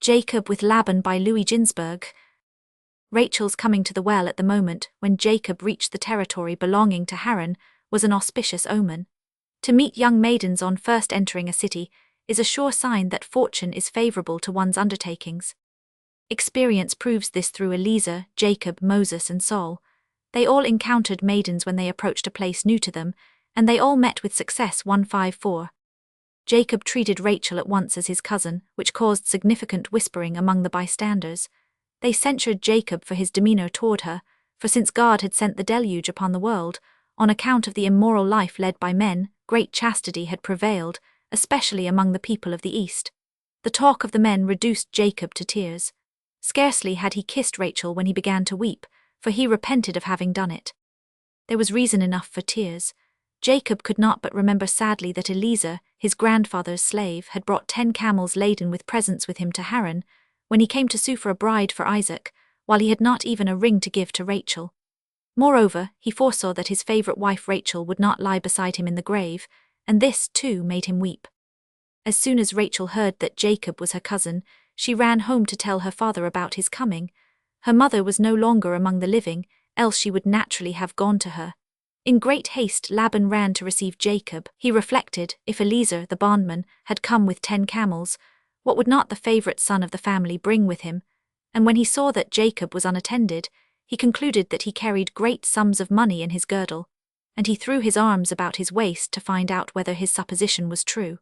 Jacob with Laban by Ginzberg. Rachel's coming to the well at the moment when Jacob reached the territory belonging to Haran was an auspicious omen. To meet young maidens on first entering a city is a sure sign that fortune is favorable to one's undertakings. Experience proves this through Eliezer, Jacob, Moses and Saul. They all encountered maidens when they approached a place new to them, and they all met with success. 1:5-4. Jacob treated Rachel at once as his cousin, which caused significant whispering among the bystanders. They censured Jacob for his demeanor toward her, for since God had sent the deluge upon the world, on account of the immoral life led by men, great chastity had prevailed, especially among the people of the East. The talk of the men reduced Jacob to tears. Scarcely had he kissed Rachel when he began to weep, for he repented of having done it. There was reason enough for tears. Jacob could not but remember sadly that Eliezer, his grandfather's slave, had brought 10 camels laden with presents with him to Haran, when he came to sue for a bride for Isaac, while he had not even a ring to give to Rachel. Moreover, he foresaw that his favorite wife Rachel would not lie beside him in the grave, and this, too, made him weep. As soon as Rachel heard that Jacob was her cousin, she ran home to tell her father about his coming. Her mother was no longer among the living, else she would naturally have gone to her. In great haste Laban ran to receive Jacob. He reflected, if Eliezer, the bondman, had come with 10 camels, what would not the favorite son of the family bring with him? And when he saw that Jacob was unattended, he concluded that he carried great sums of money in his girdle, and he threw his arms about his waist to find out whether his supposition was true.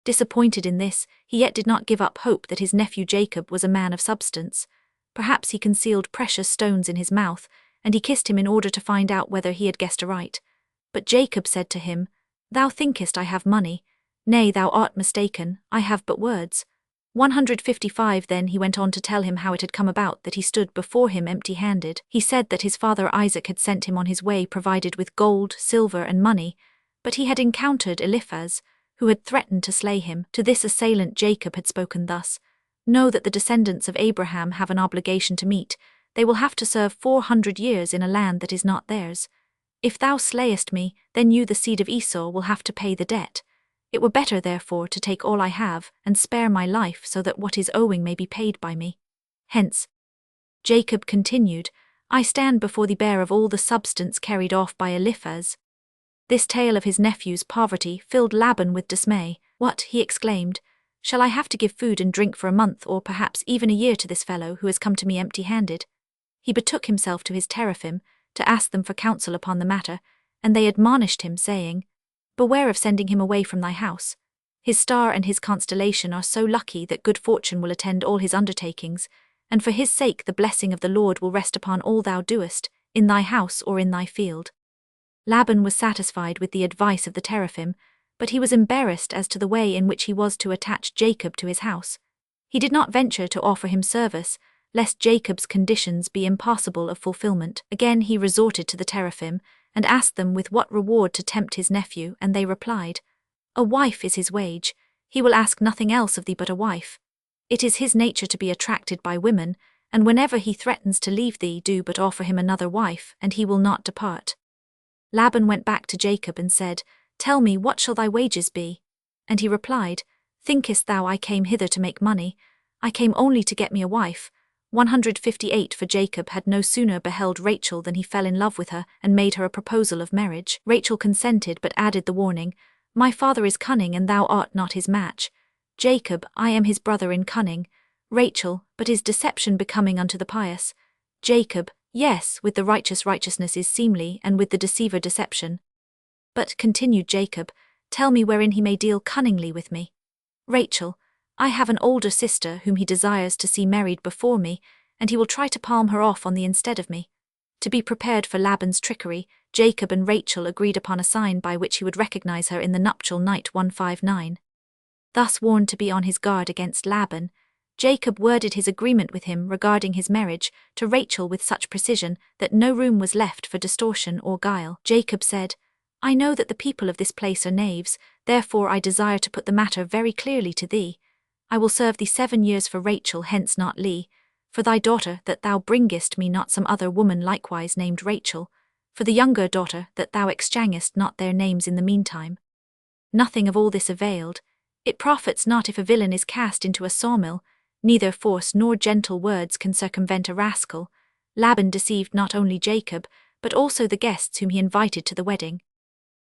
Disappointed in this, he yet did not give up hope that his nephew Jacob was a man of substance. Perhaps he concealed precious stones in his mouth, and he kissed him in order to find out whether he had guessed aright. But Jacob said to him, "Thou thinkest I have money. Nay, thou art mistaken, I have but words." 155. Then he went on to tell him how it had come about that he stood before him empty-handed. He said that his father Isaac had sent him on his way provided with gold, silver and money, but he had encountered Eliphaz, who had threatened to slay him. To this assailant Jacob had spoken thus, "Know that the descendants of Abraham have an obligation to meet. They will have to serve 400 years in a land that is not theirs. If thou slayest me, then you, the seed of Esau, will have to pay the debt. It were better, therefore, to take all I have, and spare my life so that what is owing may be paid by me." Hence, Jacob continued, "I stand before thee bare of all the substance carried off by Eliphaz." This tale of his nephew's poverty filled Laban with dismay. "What," he exclaimed, "shall I have to give food and drink for a month or perhaps even a year to this fellow who has come to me empty-handed?" He betook himself to his teraphim to ask them for counsel upon the matter, and they admonished him, saying, "Beware of sending him away from thy house. His star and his constellation are so lucky that good fortune will attend all his undertakings, and for his sake the blessing of the Lord will rest upon all thou doest, in thy house or in thy field." Laban was satisfied with the advice of the teraphim, but he was embarrassed as to the way in which he was to attach Jacob to his house. He did not venture to offer him service, lest Jacob's conditions be impossible of fulfillment. Again he resorted to the teraphim, and asked them with what reward to tempt his nephew, and they replied, "A wife is his wage. He will ask nothing else of thee but a wife. It is his nature to be attracted by women, and whenever he threatens to leave thee, do but offer him another wife, and he will not depart." Laban went back to Jacob and said, "Tell me, what shall thy wages be?" And he replied, "Thinkest thou I came hither to make money? I came only to get me a wife." 158. For Jacob had no sooner beheld Rachel than he fell in love with her and made her a proposal of marriage. Rachel consented but added the warning, "My father is cunning and thou art not his match." Jacob, "I am his brother in cunning." Rachel, "But is deception becoming unto the pious?" Jacob, "Yes, with the righteous righteousness is seemly, and with the deceiver deception." "But," continued Jacob, "tell me wherein he may deal cunningly with me." Rachel, "I have an older sister whom he desires to see married before me, and he will try to palm her off on the instead of me." To be prepared for Laban's trickery, Jacob and Rachel agreed upon a sign by which he would recognize her in the nuptial night. 159. Thus warned to be on his guard against Laban, Jacob worded his agreement with him regarding his marriage to Rachel with such precision that no room was left for distortion or guile. Jacob said, "I know that the people of this place are knaves, therefore I desire to put the matter very clearly to thee. I will serve thee 7 years for Rachel, hence not Leah, for thy daughter, that thou bringest me not some other woman likewise named Rachel, for the younger daughter, that thou exchangest not their names in the meantime." Nothing of all this availed. It profits not if a villain is cast into a sawmill. Neither force nor gentle words can circumvent a rascal. Laban deceived not only Jacob, but also the guests whom he invited to the wedding.